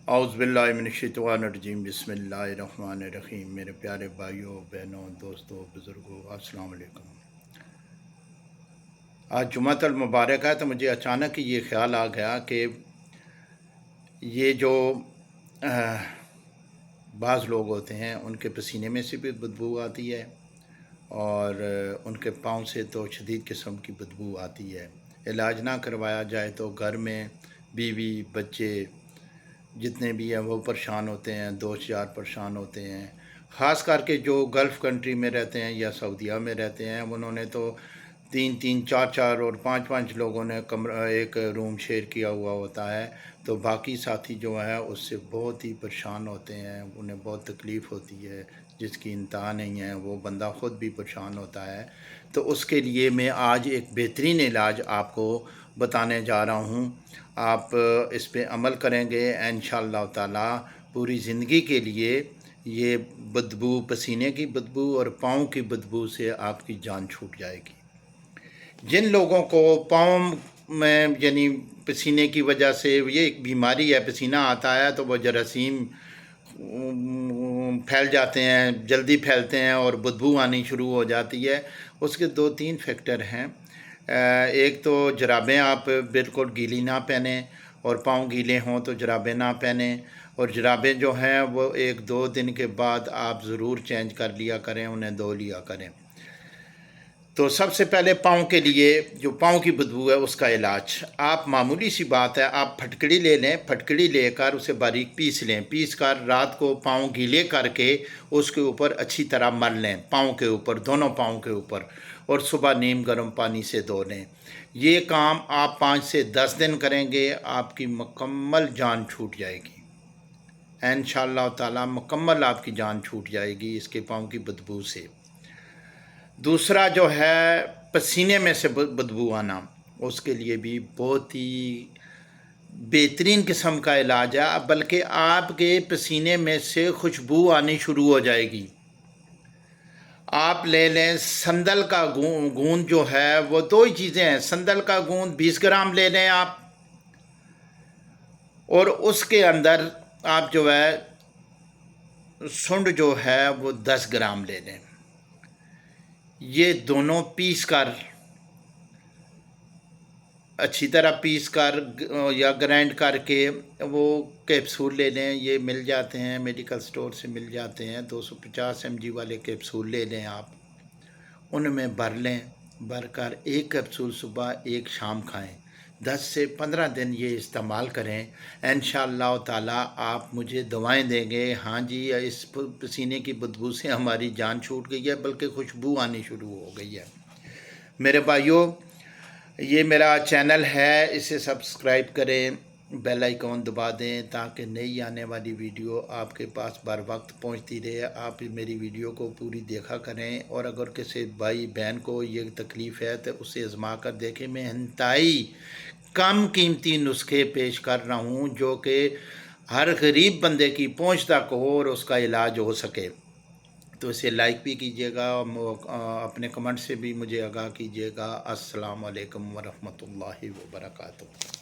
औज़ुबिल्लाहिमिनश्शैतानिर्रजीम बिस्मिल्लाहिर्रहमानिर्रहीम। मेरे प्यारे भाइयों बहनों दोस्तों बुज़ुर्गों अस्सलाम वालेकुम। आज जुमातुल मुबारक है तो मुझे अचानक ही ये ख़्याल आ गया कि ये जो बाज़ लोग होते हैं उनके पसीने में से भी बदबू आती है और उनके पाँव से तो शदीद किस्म की बदबू आती है। इलाज ना करवाया जाए तो घर में बीवी बच्चे जितने भी हैं वो परेशान होते हैं, दोस्त यार परेशान होते हैं। ख़ास करके जो गल्फ़ कंट्री में रहते हैं या सऊदीया में रहते हैं, उन्होंने तो 3-3, 4-4 और 5-5 लोगों ने कमरा एक रूम शेयर किया हुआ होता है, तो बाकी साथी जो है उससे बहुत ही परेशान होते हैं, उन्हें बहुत तकलीफ़ होती है, जिसकी इंतहा नहीं है, वो बंदा ख़ुद भी परेशान होता है। तो उसके लिए मैं आज एक बेहतरीन इलाज आपको बताने जा रहा हूँ। आप इस पे अमल करेंगे इंशाअल्लाह ताला पूरी ज़िंदगी के लिए ये बदबू, पसीने की बदबू और पाँव की बदबू से आपकी जान छूट जाएगी। जिन लोगों को पाँव में यानी पसीने की वजह से ये एक बीमारी है, पसीना आता है तो वो जरासीम फैल जाते हैं, जल्दी फैलते हैं और बदबू आनी शुरू हो जाती है। उसके 2-3 फैक्टर हैं। एक तो जुराबें आप बिल्कुल गीली ना पहनें और पाँव गीले हों तो जुराबें ना पहनें, और जुराबें जो हैं वो 1-2 दिन के बाद आप ज़रूर चेंज कर लिया करें, उन्हें धो लिया करें। तो सबसे पहले पाँव के लिए जो पाँव की बदबू है उसका इलाज, आप मामूली सी बात है, आप फटकड़ी ले लें, फटकड़ी लेकर उसे बारीक पीस लें, पीस कर रात को पाँव गीले करके उसके ऊपर अच्छी तरह मल लें, पाँव के ऊपर, दोनों पाँव के ऊपर, और सुबह नीम गर्म पानी से धो लें। ये काम आप 5 से 10 दिन करेंगे, आपकी मुकम्मल जान छूट जाएगी इंशाअल्लाह ताला, मुकम्मल आपकी जान छूट जाएगी इसके पाँव की बदबू से। दूसरा जो है पसीने में से बदबू आना, उसके लिए भी बहुत ही बेहतरीन किस्म का इलाज है, बल्कि आपके पसीने में से खुशबू आनी शुरू हो जाएगी। आप ले लें संदल का गूंद जो है, वो 2 ही चीज़ें हैं, संदल का गूंद 20 ग्राम ले लें आप, और उसके अंदर आप जो है सुंड जो है वो 10 ग्राम ले लें। ये दोनों पीस कर अच्छी तरह पीस कर या ग्राइंड करके वो कैप्सूल ले लें, ये मिल जाते हैं मेडिकल स्टोर से मिल जाते हैं, 250 mg वाले कैप्सूल ले लें आप, उनमें भर लें, भर कर एक कैप्सूल सुबह एक शाम खाएं, 10 से 15 दिन ये इस्तेमाल करें। इंशाअल्लाह ताला आप मुझे दवाएं देंगे, हाँ जी इस पसीने की बदबू से हमारी जान छूट गई है, बल्कि खुशबू आनी शुरू हो गई है। मेरे भाइयों, ये मेरा चैनल है, इसे सब्सक्राइब करें, बेल आइकॉन दबा दें ताकि नई आने वाली वीडियो आपके पास बर वक्त पहुंचती रहे। आप मेरी वीडियो को पूरी देखा करें, और अगर किसी भाई बहन को ये तकलीफ़ है तो उसे आजमा कर देखें। मैं इंतहाई कम कीमती नुस्खे पेश कर रहा हूँ जो कि हर गरीब बंदे की पहुँच तक हो और उसका इलाज हो सके। तो इसे लाइक भी कीजिएगा, अपने कमेंट से भी मुझे आगाह कीजिएगा। अस्सलाम वालेकुम वरहमतुल्लाहि वबरकातुहू।